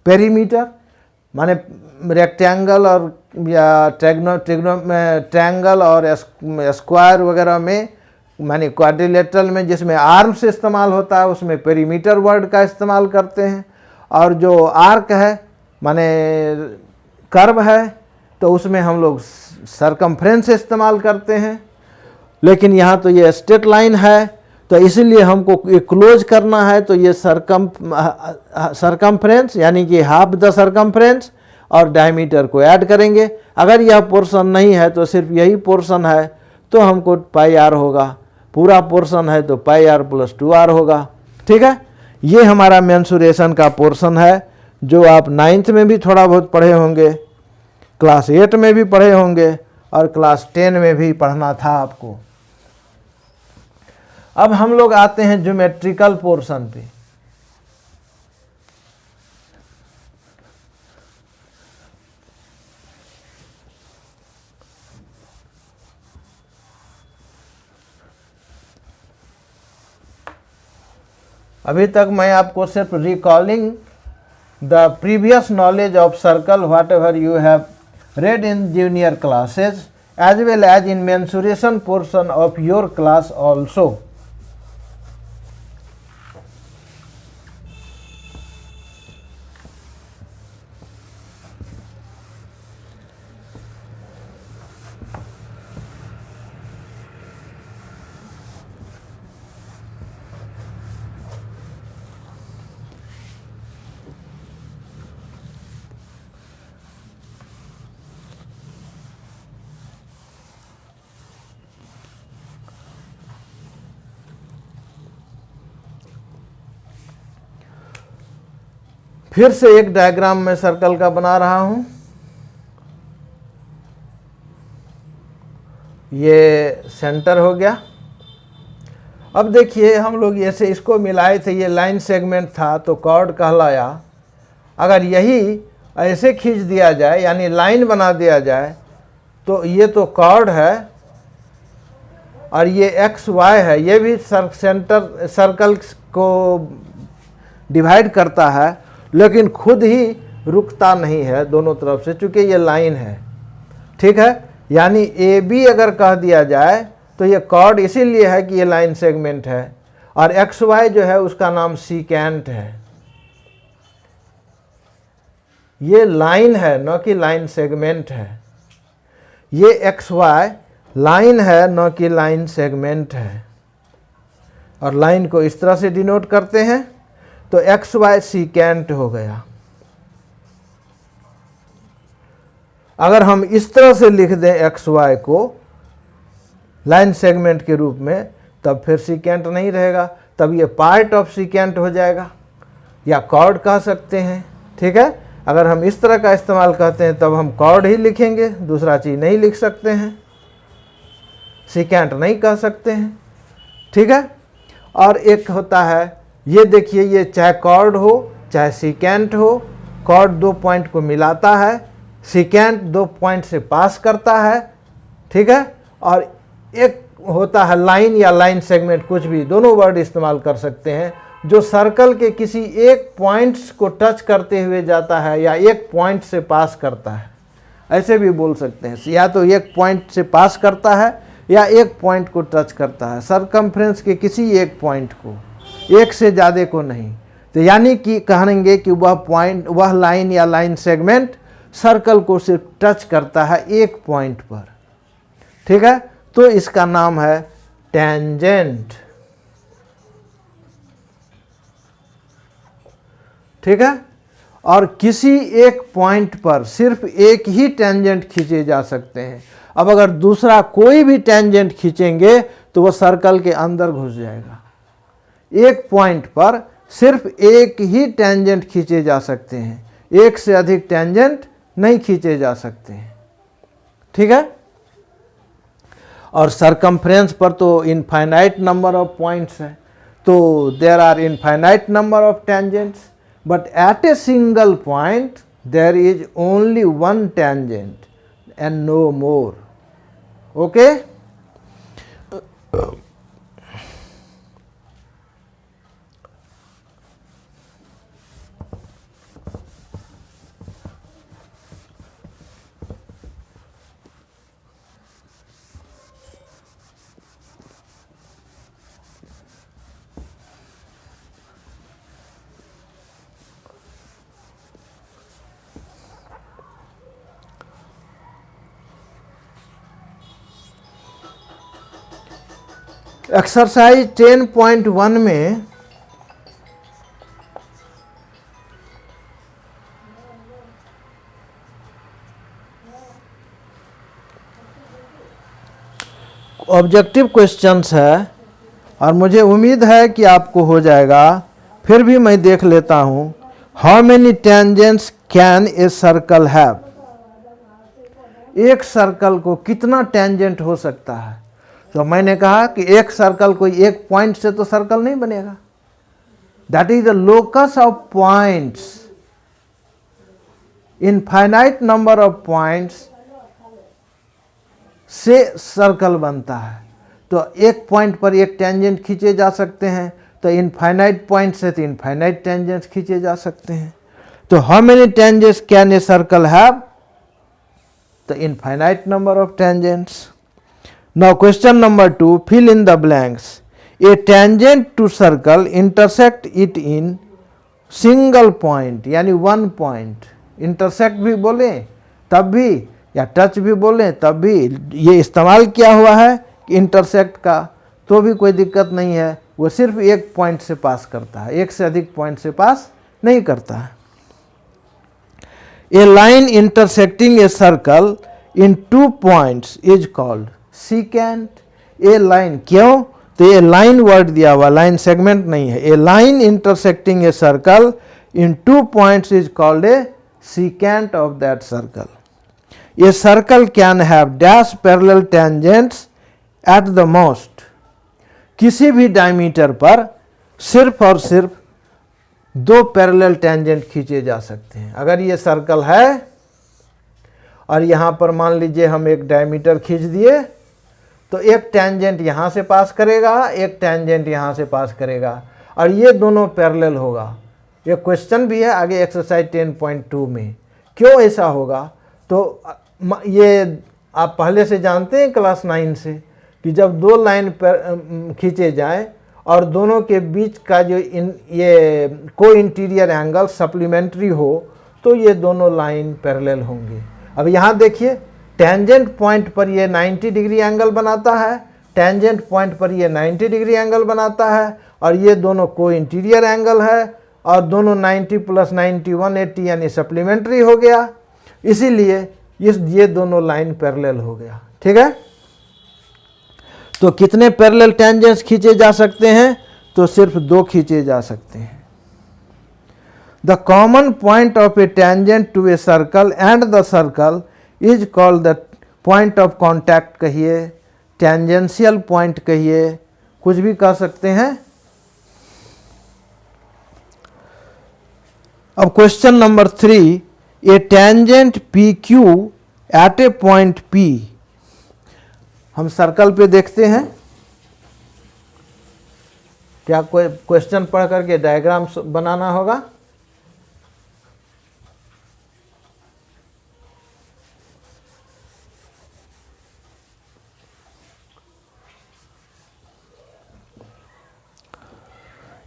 पेरीमीटर, माने रेक्टेंगल और या ट्रायंगल और स्क्वायर वगैरह में, माने क्वाड्रिलेटरल में जिसमें आर्म्स इस्तेमाल होता है उसमें पेरीमीटर वर्ड का इस्तेमाल करते हैं, और जो आर्क है माने कर्व है तो उसमें हम लोग सरकमफ्रेंस इस्तेमाल करते हैं। लेकिन यहाँ तो ये स्ट्रेट लाइन है, तो इसलिए हमको ये क्लोज करना है, तो ये सरकमफ्रेंस यानी कि हाफ द सरकमफ्रेंस और डायमीटर को ऐड करेंगे। अगर यह पोर्शन नहीं है तो सिर्फ यही पोर्शन है तो हमको पाई r होगा, पूरा पोर्शन है तो पाई r प्लस 2r होगा, ठीक है। ये हमारा मेंसुरेशन का पोर्शन है जो आप 9th में भी थोड़ा बहुत पढ़े होंगे, क्लास 8 में भी पढ़े होंगे और क्लास 10 में भी पढ़ना था आपको। अब हम लोग आते हैं ज्योमेट्रिकल पोर्शन पे। अभी तक मैं आपको सिर्फ recalling the previous knowledge of circle what ever you have read in junior classes as well as in mensuration portion of your class also. फिर से एक डायग्राम में सर्कल का बना रहा हूं। ये सेंटर हो गया। अब देखिए हम लोग ऐसे इसको मिलाए थे, ये लाइन सेगमेंट था तो कॉर्ड कहलाया। अगर यही ऐसे खींच दिया जाए यानी लाइन बना दिया जाए तो ये तो कॉर्ड है और ये एक्स वाई है, ये भी सेंटर सर्कल को डिवाइड करता है लेकिन खुद ही रुकता नहीं है दोनों तरफ से, चूंकि ये लाइन है। ठीक है, यानी ए बी अगर कह दिया जाए तो ये कॉर्ड इसीलिए है कि ये लाइन सेगमेंट है और एक्स वाई जो है उसका नाम सीकेंट है। ये लाइन है न कि लाइन सेगमेंट है। ये एक्स वाई लाइन है न कि लाइन सेगमेंट है। और लाइन को इस तरह से डिनोट करते हैं तो एक्स वाई सीकेंट हो गया। अगर हम इस तरह से लिख दें एक्स वाई को लाइन सेगमेंट के रूप में तब फिर सीकेंट नहीं रहेगा, तब ये पार्ट ऑफ सीकेंट हो जाएगा या कॉर्ड कह सकते हैं। ठीक है, अगर हम इस तरह का इस्तेमाल करते हैं तब हम कॉर्ड ही लिखेंगे, दूसरा चीज़ नहीं लिख सकते हैं, सीकेंट नहीं कह सकते हैं। ठीक है, और एक होता है ये देखिए, ये चाहे कॉर्ड हो चाहे सीकेंट हो, कॉर्ड दो पॉइंट को मिलाता है, सीकेंट दो पॉइंट से पास करता है। ठीक है, और एक होता है लाइन या लाइन सेगमेंट, कुछ भी, दोनों वर्ड इस्तेमाल कर सकते हैं, जो सर्कल के किसी एक पॉइंट्स को टच करते हुए जाता है या एक पॉइंट से पास करता है, ऐसे भी बोल सकते हैं। या तो एक पॉइंट से पास करता है या एक पॉइंट को टच करता है, सरकमफ्रेंस के किसी एक पॉइंट को, एक से ज़्यादा को नहीं। तो यानी कि कहेंगे कि वह पॉइंट, वह लाइन या लाइन सेगमेंट सर्कल को सिर्फ टच करता है एक पॉइंट पर। ठीक है, तो इसका नाम है टेंजेंट। ठीक है, और किसी एक पॉइंट पर सिर्फ एक ही टेंजेंट खींचे जा सकते हैं। अब अगर दूसरा कोई भी टेंजेंट खींचेंगे तो वह सर्कल के अंदर घुस जाएगा। एक पॉइंट पर सिर्फ एक ही टेंजेंट खींचे जा सकते हैं, एक से अधिक टेंजेंट नहीं खींचे जा सकते हैं। ठीक है, और सरकमफ्रेंस पर तो इनफाइनाइट नंबर ऑफ पॉइंट्स हैं, तो there are infinite number of tangents, but at a single point there is only one tangent and no more. Okay, exercise 10.1 में ऑब्जेक्टिव क्वेश्चंस है और मुझे उम्मीद है कि आपको हो जाएगा, फिर भी मैं देख लेता हूं। How many tangents can a circle have? एक सर्कल को कितना टेंजेंट हो सकता है? तो मैंने कहा कि एक सर्कल कोई एक पॉइंट से तो सर्कल नहीं बनेगा। That is the locus of points. Infinite number of points से सर्कल बनता है। तो एक पॉइंट पर एक टेंजेंट खींचे जा सकते हैं, तो इनफाइनाइट पॉइंट से तो इनफाइनाइट टेंजेंट्स खींचे जा सकते हैं। तो how many tangents can a circle have? the infinite number of tangents. Now question number 2, fill in the blanks. A tangent to circle intersect it in single point, यानी one point. intersect भी बोले तब भी या touch भी बोले तब भी ये इस्तेमाल किया हुआ है इंटरसेक्ट का, तो भी कोई दिक्कत नहीं है, वो सिर्फ एक पॉइंट से पास करता है, एक से अधिक पॉइंट से पास नहीं करता है। A line intersecting a circle in 2 points is called secant. A line, क्यों? तो ये लाइन वर्ड दिया हुआ, लाइन सेगमेंट नहीं है। A line intersecting a circle in 2 points is called a secant of that circle. A circle can have dash parallel tangents at the most. किसी भी diameter पर सिर्फ और सिर्फ 2 पैरेलल टेंजेंट खींचे जा सकते हैं। अगर ये सर्कल है और यहाँ पर मान लीजिए हम एक डायमीटर खींच दिए, तो एक टेंजेंट यहाँ से पास करेगा, एक टेंजेंट यहाँ से पास करेगा, और ये दोनों पैरेलल होगा। ये क्वेश्चन भी है आगे एक्सरसाइज 10.2 में, क्यों ऐसा होगा? तो ये आप पहले से जानते हैं क्लास 9 से कि जब 2 लाइन पर खींचे जाएं और दोनों के बीच का जो ये को इंटीरियर एंगल सप्लीमेंट्री हो, तो ये दोनों लाइन पैरेलल होंगे। अब यहाँ देखिए, टेंजेंट पॉइंट पर ये 90 डिग्री एंगल बनाता है, टेंजेंट पॉइंट पर ये 90 डिग्री एंगल बनाता है, और ये दोनों को इंटीरियर एंगल है, और दोनों 90 + 90 180 यानी सप्लीमेंट्री हो गया, इसीलिए ये दोनों लाइन पैरेलल हो गया। ठीक है, तो कितने पैरेलल टेंजेंट्स खींचे जा सकते हैं? तो सिर्फ 2 खींचे जा सकते हैं। The common point of a tangent to a circle and the circle is called the point of contact कहिए, टेंजेंशियल पॉइंट कहिए, कुछ भी कह सकते हैं। अब question number 3, a tangent P Q at a point P. हम सर्कल पे देखते हैं, क्या कोई क्वेश्चन पढ़ करके डायग्राम बनाना होगा।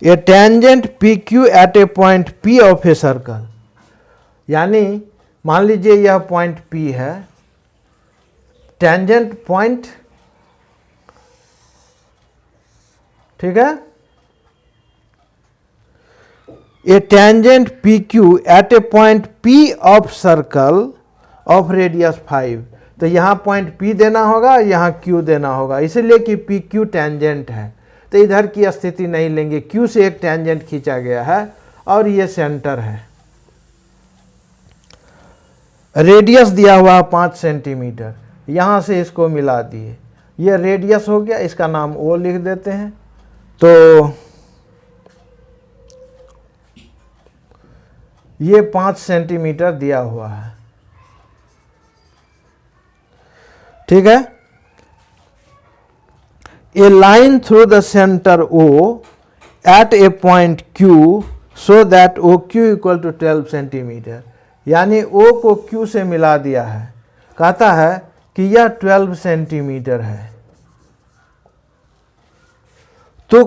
A tangent P Q at a point P of a circle, यानी मान लीजिए यह पॉइंट पी है, टेंजेंट पॉइंट, ठीक है, a tangent P Q at a point P of circle of radius 5। तो यहाँ पॉइंट पी देना होगा, यहाँ क्यू देना होगा, इसीलिए कि पी क्यू टेंजेंट है, तो इधर की स्थिति नहीं लेंगे, क्यू से एक टेंजेंट खींचा गया है और ये सेंटर है। रेडियस दिया हुआ 5 सेंटीमीटर, यहाँ से इसको मिला दिए, ये रेडियस हो गया, इसका नाम ओ लिख देते हैं। तो ये 5 सेंटीमीटर दिया हुआ है, ठीक है। A line through the centre O at a point Q so that O Q equal to 12 centimetre, यानी ओ को क्यू से मिला दिया है, कहता है कि यह 12 सेंटीमीटर है। तो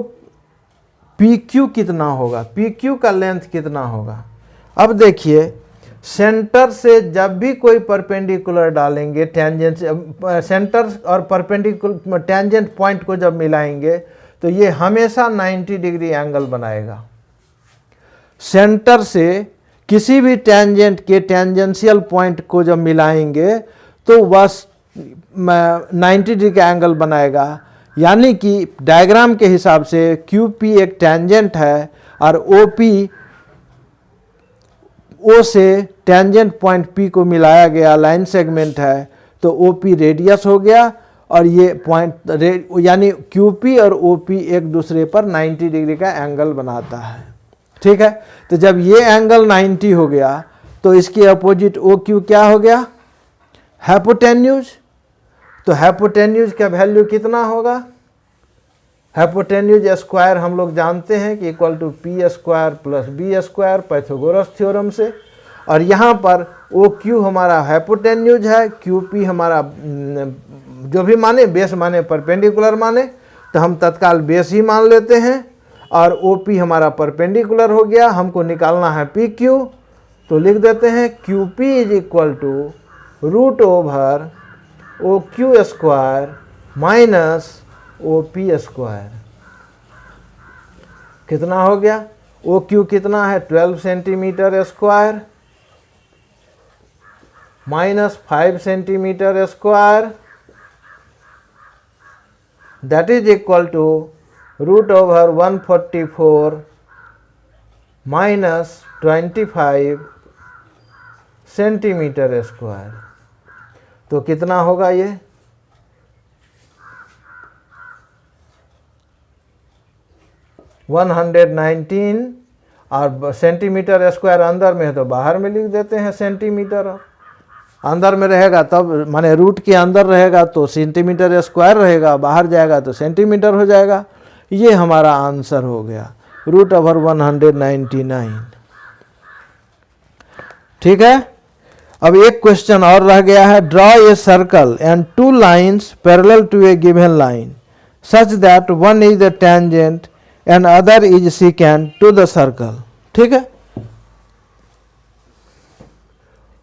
पी क्यू कितना होगा, पी क्यू का लेंथ कितना होगा? अब देखिए, सेंटर से जब भी कोई परपेंडिकुलर डालेंगे, टेंजेंट सेंटर और परपेंडिकुलर टेंजेंट पॉइंट को जब मिलाएंगे तो ये हमेशा 90 डिग्री एंगल बनाएगा। सेंटर से किसी भी टेंजेंट के टेंजेंशियल पॉइंट को जब मिलाएंगे तो वह 90 डिग्री का एंगल बनाएगा, यानी कि डायग्राम के हिसाब से क्यू पी एक टेंजेंट है और ओ पी ओ से टेंजेंट पॉइंट पी को मिलाया गया, लाइन सेगमेंट है, तो ओ पी रेडियस हो गया, और ये पॉइंट यानी क्यू पी और ओ पी एक दूसरे पर 90 डिग्री का एंगल बनाता है, ठीक है। तो जब ये एंगल 90 हो गया तो इसके अपोजिट ओ क्यू क्या हो गया, हाइपोटेन्यूज। तो हाइपोटेन्यूज का वैल्यू कितना होगा? हाइपोटेन्यूज स्क्वायर हम लोग जानते हैं कि equal to P square plus B square, Pythagoras theorem से। और यहाँ पर ओ क्यू हमारा हाइपोटेन्यूज है, क्यू पी हमारा जो भी माने, बेस माने परपेंडिकुलर माने, तो हम तत्काल बेस ही मान लेते हैं। और ओ पी हमारा परपेंडिकुलर हो गया, हमको निकालना है पी क्यू, तो लिख देते हैं Q P is equal to root over O Q square minus O P square. कितना हो गया? ओ क्यू कितना है? 12 centimetre square minus 5 centimetre square, that is equal to root over 144 minus 25 centimetre square. तो कितना होगा ये? $119 और सेंटीमीटर स्क्वायर अंदर में है तो बाहर में लिख देते हैं सेंटीमीटर। अंदर में रहेगा तब माने रूट के अंदर रहेगा तो सेंटीमीटर स्क्वायर रहेगा, बाहर जाएगा तो सेंटीमीटर हो जाएगा। ये हमारा आंसर हो गया रूट ओवर 199। ठीक है। अब एक क्वेश्चन और रह गया है, draw a circle and 2 lines parallel to a given line such that one is the tangent and other is second to the circle. ठीक है,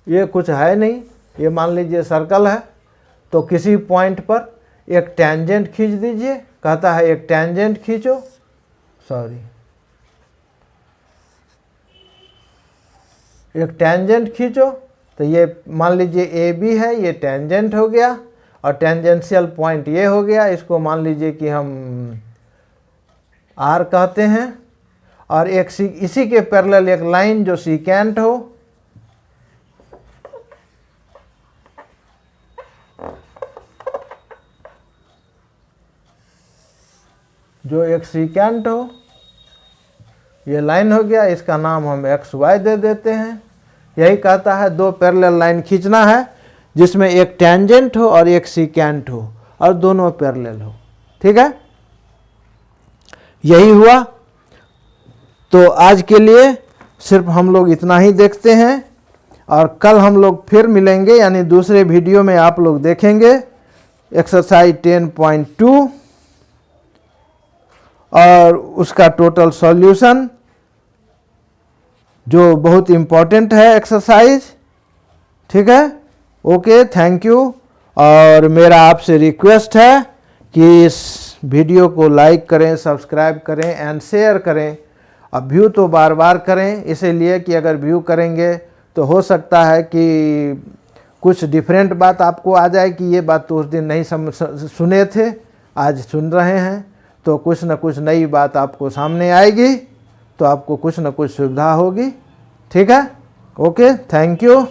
ये कुछ है नहीं, ये मान लीजिए सर्कल है, तो किसी पॉइंट पर एक टेंजेंट खींच दीजिए। कहता है एक टेंजेंट खींचो, एक टेंजेंट खींचो। तो ये मान लीजिए ए बी है, ये टेंजेंट हो गया और टेंजेंशियल पॉइंट ये हो गया। इसको मान लीजिए कि हम आर कहते हैं और एक इसी के पैरेलल एक लाइन जो सीकेंट हो, जो एक सीकेंट हो, ये लाइन हो गया, इसका नाम हम एक्स वाई दे देते हैं। यही कहता है 2 पैरेलल लाइन खींचना है जिसमें एक टेंजेंट हो और एक सीकेंट हो और दोनों पैरेलल हो। ठीक है, यही हुआ। तो आज के लिए सिर्फ हम लोग इतना ही देखते हैं और कल हम लोग फिर मिलेंगे, यानी दूसरे वीडियो में आप लोग देखेंगे एक्सरसाइज 10.2 और उसका टोटल सॉल्यूशन, जो बहुत इम्पोर्टेंट है एक्सरसाइज। ठीक है, ओके, थैंक यू। और मेरा आपसे रिक्वेस्ट है कि इस वीडियो को लाइक करें, सब्सक्राइब करें एंड शेयर करें। अब व्यू तो बार बार करें, इसीलिए कि अगर व्यू करेंगे तो हो सकता है कि कुछ डिफरेंट बात आपको आ जाए कि ये बात तो उस दिन नहीं सुने थे, आज सुन रहे हैं, तो कुछ न कुछ नई बात आपको सामने आएगी, तो आपको कुछ न कुछ सुविधा होगी। ठीक है, ओके, थैंक यू।